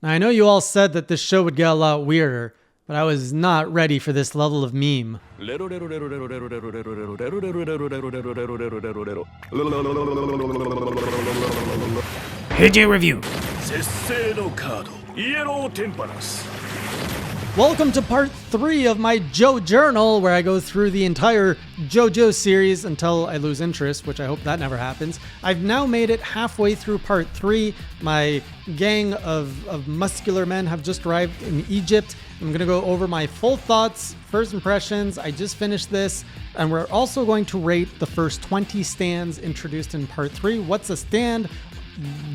Now, I know you all said that this show would get a lot weirder, but I was not ready for this level of meme. AJ Review. Welcome to part 3 of my Joe Journal, where I go through the entire Jojo series until I lose interest, which I hope that never happens. I've now made it halfway through part 3. My gang of muscular men have just arrived in Egypt. I'm going to go over my full thoughts, first impressions. I just finished this, and we're also going to rate the first 20 stands introduced in part 3. What's a stand?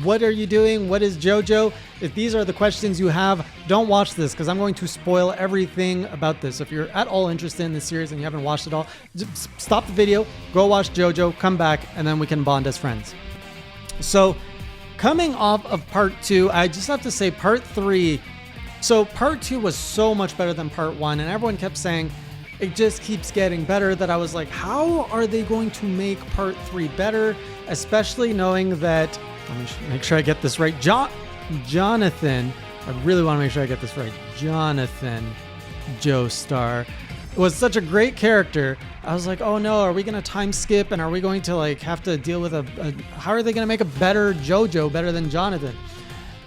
What are you doing? What is JoJo? If these are the questions you have, don't watch this because I'm going to spoil everything about this. If you're at all interested in this series and you haven't watched it all, just stop the video, go watch JoJo, come back, and then we can bond as friends. So coming off of part 2, I just have to say part 3. So part 2 was so much better than part 1, and everyone kept saying it just keeps getting better, that I was like, how are they going to make part 3 better? Especially knowing that, let me make sure I get this right. Jonathan, I really want to make sure I get this right. Jonathan Joestar was such a great character. I was like, oh no, are we going to time skip? And are we going to like have to deal with how are they going to make a better JoJo, better than Jonathan?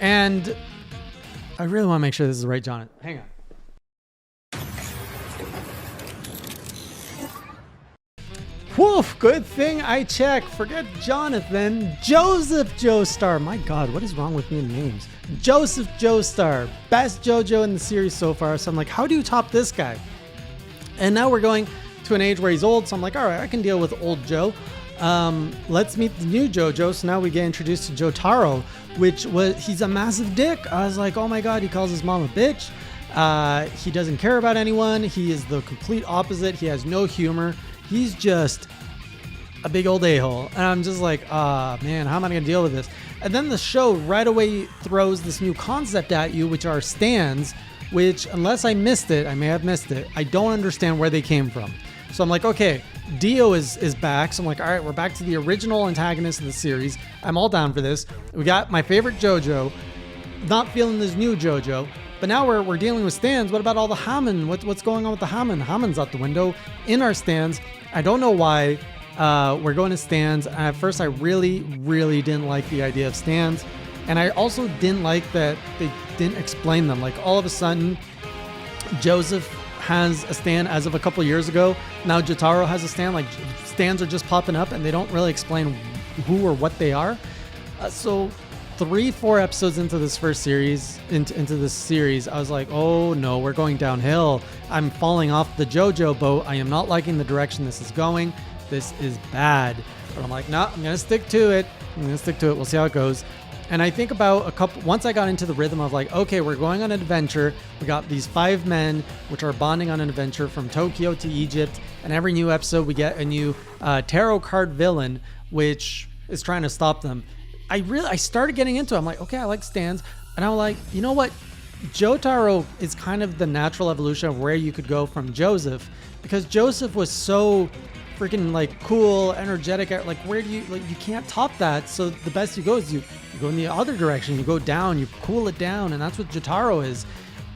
And I really want to make sure this is the right Jonathan. Hang on. Woof, good thing I checked. Forget Jonathan. Joseph Joestar. My God, what is wrong with me in names? Joseph Joestar. Best JoJo in the series so far. So I'm like, how do you top this guy? And now we're going to an age where he's old. So I'm like, all right, I can deal with old Joe. Let's meet the new JoJo. So now we get introduced to Jotaro, he's a massive dick. I was like, oh my God, he calls his mom a bitch. He doesn't care about anyone. He is the complete opposite. He has no humor. He's just a big old a-hole. And I'm just like, man, how am I going to deal with this? And then the show right away throws this new concept at you, which are stands, which unless I missed it, I may have missed it, I don't understand where they came from. So I'm like, okay, Dio is back. So I'm like, all right, we're back to the original antagonist of the series. I'm all down for this. We got my favorite JoJo. Not feeling this new JoJo. But now we're dealing with stands. What about all the Hammond? What's going on with the Hammond? Hammond's out the window in our stands. I don't know why we're going to stands. At first, I really, really didn't like the idea of stands. And I also didn't like that they didn't explain them. Like all of a sudden, Joseph has a stand as of a couple years ago. Now Jotaro has a stand. Like stands are just popping up and they don't really explain who or what they are. So 3-4 episodes into this first series, into this series, I was like, oh no, we're going downhill. I'm falling off the JoJo boat. I am not liking the direction this is going. This is bad. But I'm like, no, I'm going to stick to it. We'll see how it goes. And I think about once I got into the rhythm of like, okay, we're going on an adventure. We got these 5 men, which are bonding on an adventure from Tokyo to Egypt. And every new episode, we get a new tarot card villain, which is trying to stop them. I started getting into it. I'm like, okay, I like stands. And I'm like, you know what? Jotaro is kind of the natural evolution of where you could go from Joseph, because Joseph was so freaking like cool, energetic. Like where do you, like, you can't top that. So the best you go is you go in the other direction. You go down, you cool it down. And that's what Jotaro is.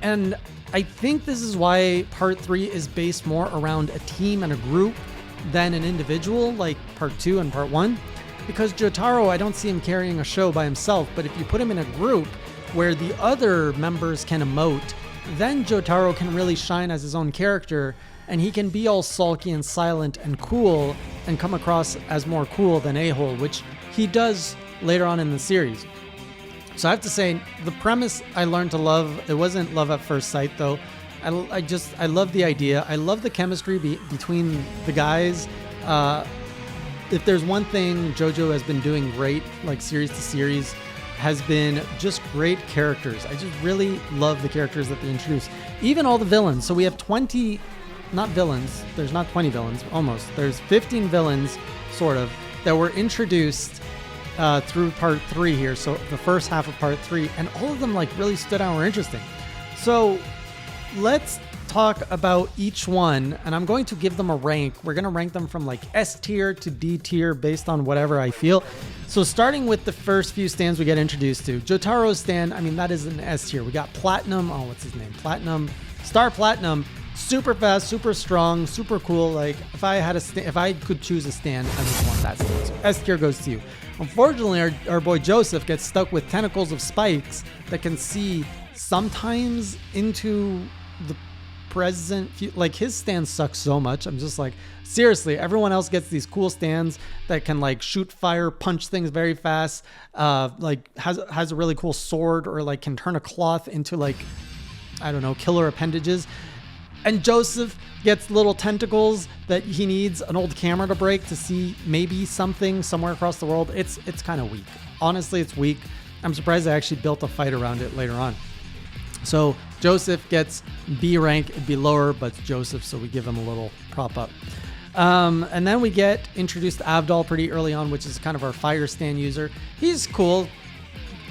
And I think this is why part 3 is based more around a team and a group than an individual, like part 2 and part 1. Because Jotaro, I don't see him carrying a show by himself, but if you put him in a group where the other members can emote, then Jotaro can really shine as his own character, and he can be all sulky and silent and cool and come across as more cool than a-hole, which he does later on in the series. So I have to say, the premise I learned to love. It wasn't love at first sight, though. I love the idea. I love the chemistry between the guys. If there's one thing JoJo has been doing great, like series to series, has been just great characters. I just really love the characters that they introduce. Even all the villains. So we have 20, not villains. There's not 20 villains, almost. There's 15 villains, sort of, that were introduced through part 3 here. So the first half of part 3, and all of them like really stood out and were interesting. So let's talk about each one, and I'm going to give them a rank. We're going to rank them from like S tier to D tier based on whatever I feel. So starting with the first few stands we get introduced to. Jotaro's stand, I mean, that is an S tier. We got Platinum. Oh, what's his name? Platinum. Star Platinum. Super fast, super strong, super cool. Like, if I could choose a stand, I would want that stand. So S tier goes to you. Unfortunately, our boy Joseph gets stuck with tentacles of spikes that can see sometimes into the present. Like, his stand sucks so much. I'm just like, seriously, everyone else gets these cool stands that can like shoot fire, punch things very fast, like has a really cool sword, or like can turn a cloth into like, I don't know, killer appendages. And Joseph gets little tentacles that he needs an old camera to break to see maybe something somewhere across the world. It's kind of weak. Honestly, it's weak. I'm surprised I actually built a fight around it later on. So Joseph gets B rank. It'd be lower, but it's Joseph, so we give him a little prop up. And then we get introduced to Avdol pretty early on, which is kind of our fire stand user. He's cool.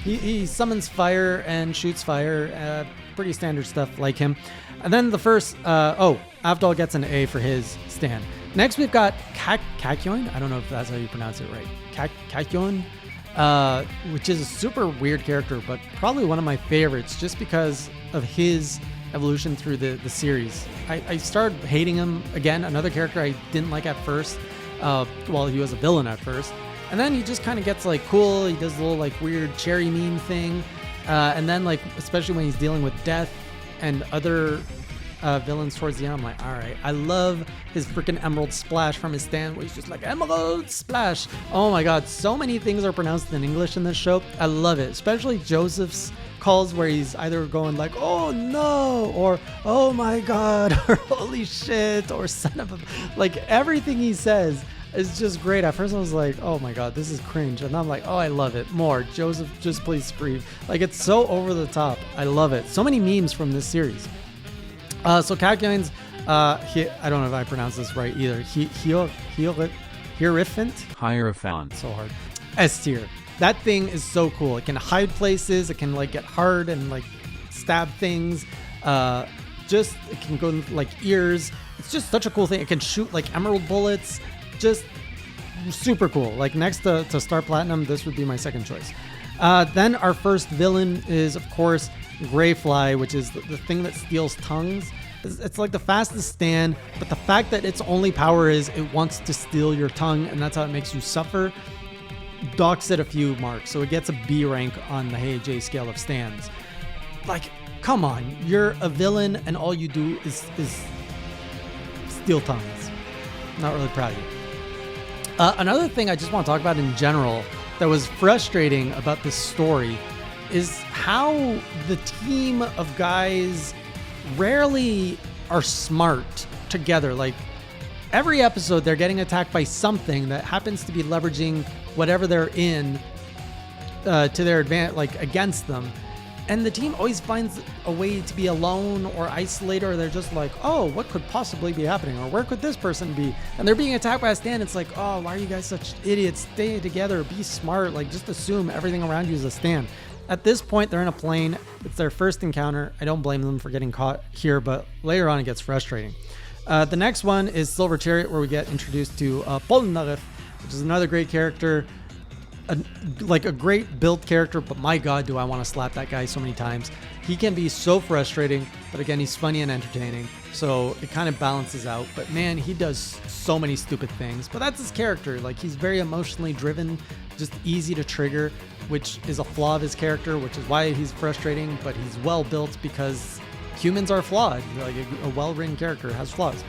He summons fire and shoots fire. Pretty standard stuff like him. And then the first, Avdol gets an A for his stand. Next, we've got Kakyoin. I don't know if that's how you pronounce it right. Kakyoin, which is a super weird character, but probably one of my favorites just because of his evolution through the series. I started hating him again, another character I didn't like at first. Well, he was a villain at first. And then he just kind of gets like cool. He does a little like weird cherry meme thing. And then like, especially when he's dealing with death and other villains towards the end, I'm like, all right. I love his freaking Emerald Splash from his stand where he's just like, Emerald Splash. Oh my God. So many things are pronounced in English in this show. I love it. Especially Joseph's calls where he's either going like, oh no, or oh my God, or holy shit, or son of a, like everything he says is just great. At first I was like, oh my God, this is cringe. And I'm like, oh, I love it. More. Joseph, just please scream. Like, it's so over the top. I love it. So many memes from this series. So Kakyoin's, I don't know if I pronounce this right either. Hierophant. So hard. S tier. That thing is so cool. It can hide places. It can like get hard and like stab things. It can go like ears. It's just such a cool thing. It can shoot like emerald bullets. Just super cool. Like next to Star Platinum, this would be my second choice. Then our first villain is, of course, Greyfly, which is the thing that steals tongues. It's like the fastest stand, but the fact that its only power is it wants to steal your tongue, and that's how it makes you suffer, docks it a few marks. So it gets a B rank on the Hey J scale of stands. Like, come on. You're a villain, and all you do is steal tongues. Not really proud of you. Another thing I just want to talk about in general that was frustrating about this story is how the team of guys rarely are smart together. Like every episode, they're getting attacked by something that happens to be leveraging whatever they're in to their advantage, like against them. And the team always finds a way to be alone or isolated, or they're just like, oh, what could possibly be happening? Or where could this person be? And they're being attacked by a stand. It's like, oh, why are you guys such idiots? Stay together, be smart. Like, just assume everything around you is a stand. At this point, they're in a plane. It's their first encounter. I don't blame them for getting caught here, but later on it gets frustrating. The next one is Silver Chariot, where we get introduced to Polnareff, which is another great character. Like a great build character, but my God, do I want to slap that guy so many times. He can be so frustrating, but again, he's funny and entertaining, so it kind of balances out. But man, he does so many stupid things, but that's his character. Like, he's very emotionally driven, just easy to trigger, which is a flaw of his character, which is why he's frustrating, but he's well built because humans are flawed. Like a well-written character has flaws.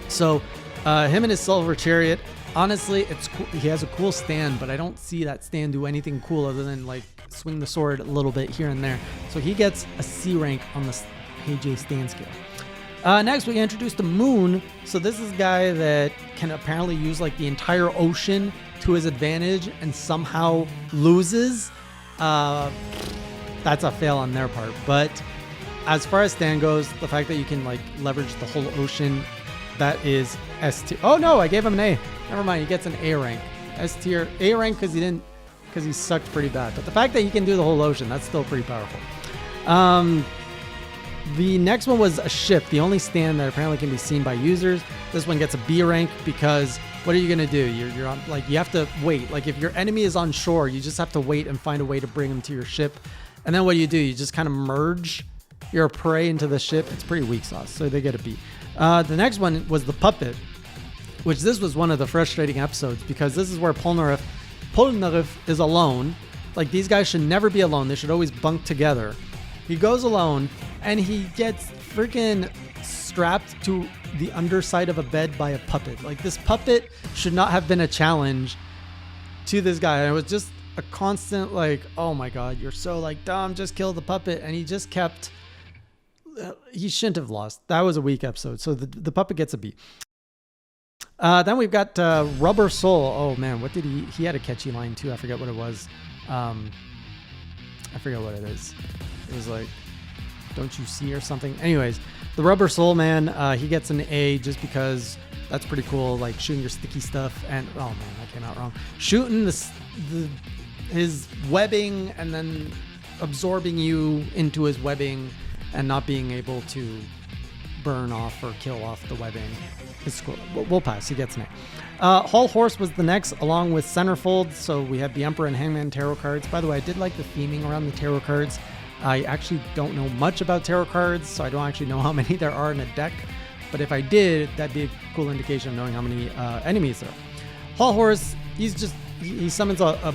So him and his Silver Chariot, honestly, it's cool. He has a cool stand, but I don't see that stand do anything cool other than like swing the sword a little bit here and there. So he gets a C rank on the Hey J stand scale. Next, we get introduced to Moon. So this is a guy that can apparently use like the entire ocean to his advantage and somehow loses. That's a fail on their part. But as far as stand goes, the fact that you can like leverage the whole ocean, that is S tier. Oh no, I gave him an A. Never mind, he gets an A rank. S tier, A rank because he sucked pretty bad. But the fact that he can do the whole ocean, that's still pretty powerful. The next one was a ship, the only stand that apparently can be seen by users. This one gets a B rank because what are you gonna do? You're on, like, you have to wait. Like, if your enemy is on shore, you just have to wait and find a way to bring them to your ship. And then what do? You just kind of merge your prey into the ship. It's pretty weak sauce, so they get a B. The next one was the puppet, which this was one of the frustrating episodes because this is where Polnareff is alone. Like, these guys should never be alone. They should always bunk together. He goes alone and he gets freaking strapped to the underside of a bed by a puppet. Like, this puppet should not have been a challenge to this guy. And it was just a constant like, oh my God, you're so like dumb, just kill the puppet. And he just kept, he shouldn't have lost. That was a weak episode. So the puppet gets a B. Then we've got Rubber Soul. Oh man, what did he had a catchy line too. I forget what it was. I forget what it is. It was like, don't you see or something. Anyways, the Rubber Soul man, he gets an A just because that's pretty cool. Like shooting your sticky stuff and, oh man, that came out wrong. Shooting his webbing and then absorbing you into his webbing and not being able to burn off or kill off the webbing. It's cool. We'll pass. He gets an A. Hall Horse was the next, along with Centerfold. So we have the Emperor and Hangman tarot cards. By the way, I did like the theming around the tarot cards. I actually don't know much about tarot cards, so I don't actually know how many there are in a deck. But if I did, that'd be a cool indication of knowing how many enemies there are. Hall Horse, he summons a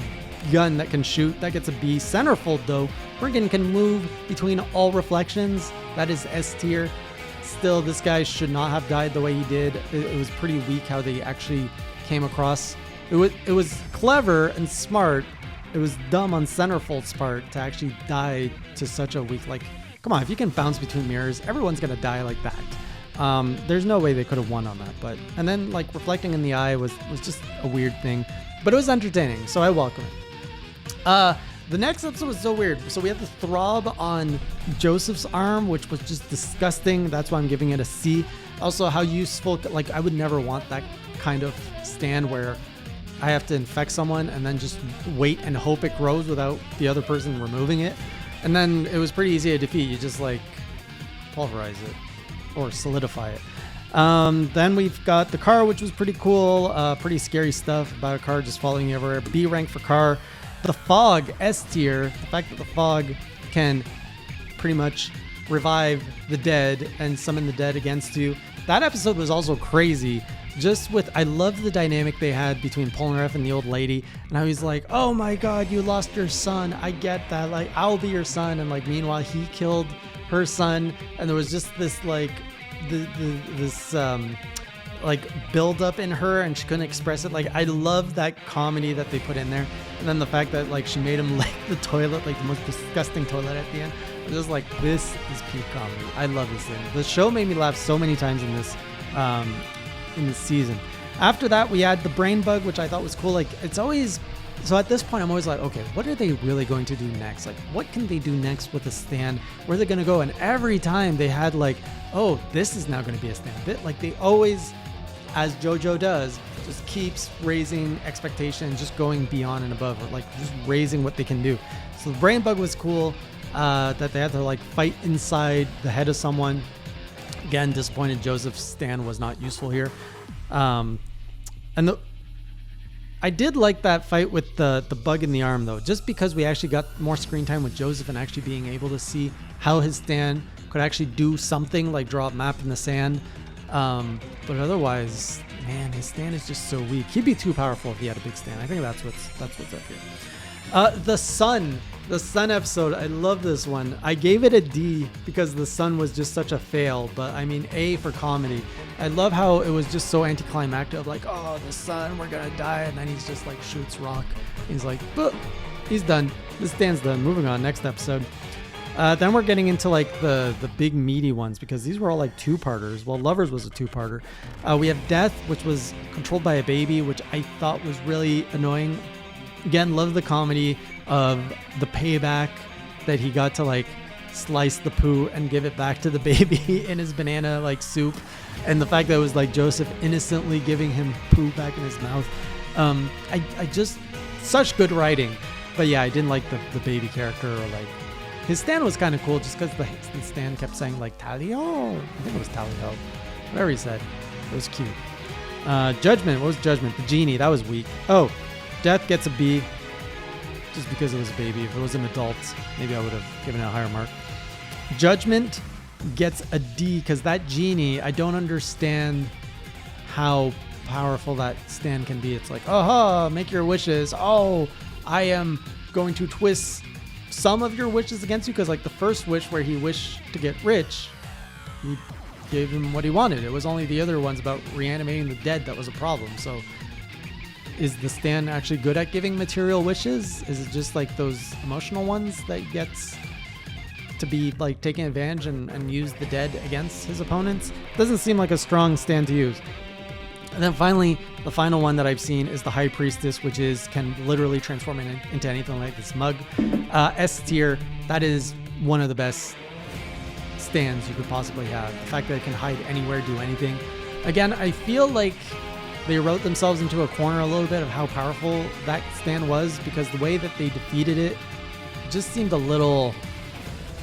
gun that can shoot. That gets a B. Centerfold, though, friggin' can move between all reflections. That is S tier. Still, this guy should not have died the way he did. It was pretty weak how they actually came across. It was clever and smart. It was dumb on Centerfold's part to actually die to such a weak, like, come on, if you can bounce between mirrors, everyone's going to die like that. There's no way they could have won on that. And then, like, reflecting in the eye was just a weird thing. But it was entertaining, so I welcome it. The next episode was so weird. So we have the throb on Joseph's arm, which was just disgusting. That's why I'm giving it a C. Also, how useful, like, I would never want that kind of stand where I have to infect someone and then just wait and hope it grows without the other person removing it. And then it was pretty easy to defeat. You just like pulverize it or solidify it. Then we've got the car, which was pretty cool. Pretty scary stuff about a car just following you everywhere. B rank for car. The fog, S tier. The fact that the fog can pretty much revive the dead and summon the dead against you. That episode was also crazy. Just with, I love the dynamic they had between Polnareff and the old lady, and how he's like, oh my God, you lost your son. I get that. Like, I'll be your son. And like, meanwhile, he killed her son. And there was just this like, this build up in her, and she couldn't express it. Like, I love that comedy that they put in there. And then the fact that like she made him lick the toilet, like the most disgusting toilet at the end. I'm just like, this is peak comedy. I love this thing. The show made me laugh so many times in this season. After that, we had the brain bug, which I thought was cool. Like, it's always, so at this point I'm always like, okay, what are they really going to do next? Like, what can they do next with a stand? Where are they going to go? And every time they had like, oh, this is now going to be a stand. Like, they always, as Jojo does, just keeps raising expectations, just going beyond and above, or like just raising what they can do. So the brain bug was cool, that they had to like fight inside the head of someone. Again, disappointed Joseph's stand was not useful here. I did like that fight with the bug in the arm, though, just because we actually got more screen time with Joseph and actually being able to see how his stand could actually do something, like draw a map in the sand. But otherwise, man, his stand is just so weak. He'd be too powerful if he had a big stand. I think that's what's up here. The sun episode, I love this one. I gave it a D because the sun was just such a fail, but I mean A for comedy. I love how it was just so anticlimactic, like, oh, the sun, we're gonna die, and then he's just like shoots rock. He's like, but he's done. This stand's done. Moving on, next episode. Then we're getting into like the big meaty ones, because these were all like two-parters. Well, Lovers was a two-parter. We have Death, which was controlled by a baby, which I thought was really annoying. Again, love the comedy of the payback that he got to like slice the poo and give it back to the baby in his banana like soup, and the fact that it was like Joseph innocently giving him poo back in his mouth. I just, such good writing. But yeah, I didn't like the baby character, or like His stand was kind of cool just because the stand kept saying like Tally-ho. I think it was Tally-ho. Whatever he said. It was cute. Judgment. What was Judgment? The genie. That was weak. Oh, Death gets a B just because it was a baby. If it was an adult, maybe I would have given it a higher mark. Judgment gets a D because that genie, I don't understand how powerful that stand can be. It's like, oh, make your wishes. Oh, I am going to twist some of your wishes against you, because like the first wish where he wished to get rich, he gave him what he wanted. It was only the other ones about reanimating the dead that was a problem. So is the stand actually good at giving material wishes? Is it just like those emotional ones that he gets to be like taking advantage and use the dead against his opponents? Doesn't seem like a strong stand to use. And then finally, the final one that I've seen is the High Priestess, which can literally transform into anything like this mug. S tier, that is one of the best stands you could possibly have. The fact that it can hide anywhere, do anything. Again, I feel like they wrote themselves into a corner a little bit of how powerful that stand was, because the way that they defeated it just seemed a little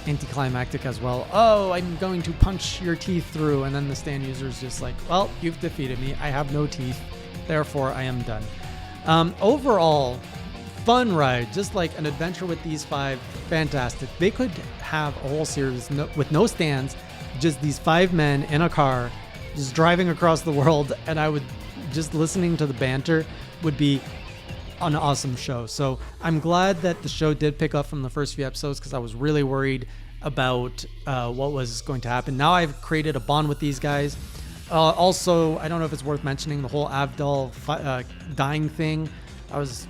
anticlimactic as well. Oh, I'm going to punch your teeth through, and then the stand user's just like, well, you've defeated me. I have no teeth, therefore I am done. Overall, fun ride, just like an adventure with these 5. Fantastic. They could have a whole series with no stands, just these 5 men in a car just driving across the world, and I would just listening to the banter would be an awesome show. So I'm glad that the show did pick up from the first few episodes, because I was really worried about what was going to happen. Now I've created a bond with these guys. Also, I don't know if it's worth mentioning the whole Avdol dying thing. I was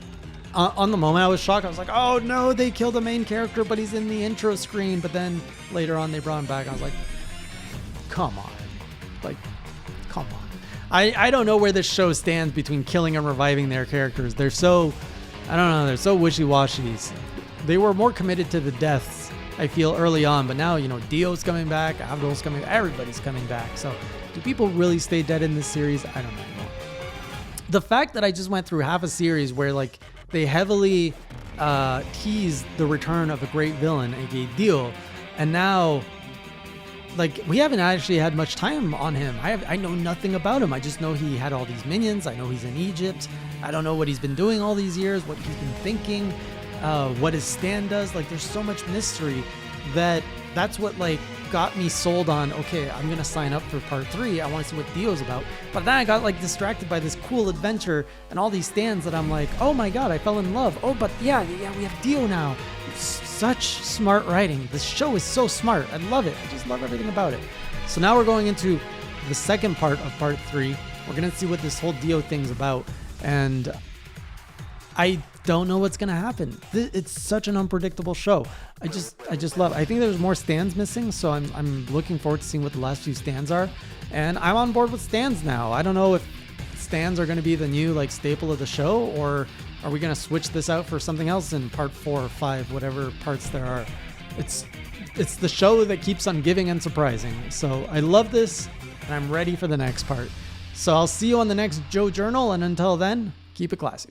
on the moment I was shocked. I was like, oh no, they killed the main character, but he's in the intro screen. But then later on they brought him back. I was like, come on, come on. I don't know where this show stands between killing and reviving their characters. They're so, I don't know, they're so wishy-washy. They were more committed to the deaths, I feel, early on, but now, Dio's coming back, Avdol's coming, everybody's coming back. So do people really stay dead in this series? I don't know. The fact that I just went through half a series where like they heavily teased the return of a great villain, aka Dio, and now like we haven't actually had much time on him. I know nothing about him. I just know he had all these minions. I know he's in Egypt. I don't know what he's been doing all these years, what he's been thinking, what his stand does. Like there's so much mystery that's what like got me sold on, okay, I'm gonna sign up for part 3. I want to see what Dio's about. But then I got like distracted by this cool adventure and all these stands that I'm like, oh my god, I fell in love. Oh, but yeah, we have Dio now. Such smart writing. This show is so smart. I love it. I just love everything about it. So now we're going into the second part of part 3. We're gonna see what this whole Dio thing's about, and I don't know what's gonna happen. It's such an unpredictable show. I just love it. I think there's more stands missing, so I'm looking forward to seeing what the last few stands are, and I'm on board with stands now. I don't know if stands are gonna be the new like staple of the show, or are we gonna switch this out for something else in part 4 or 5, whatever parts there are. It's the show that keeps on giving and surprising. So I love this, and I'm ready for the next part. So I'll see you on the next Joe Journal, and until then, keep it classy.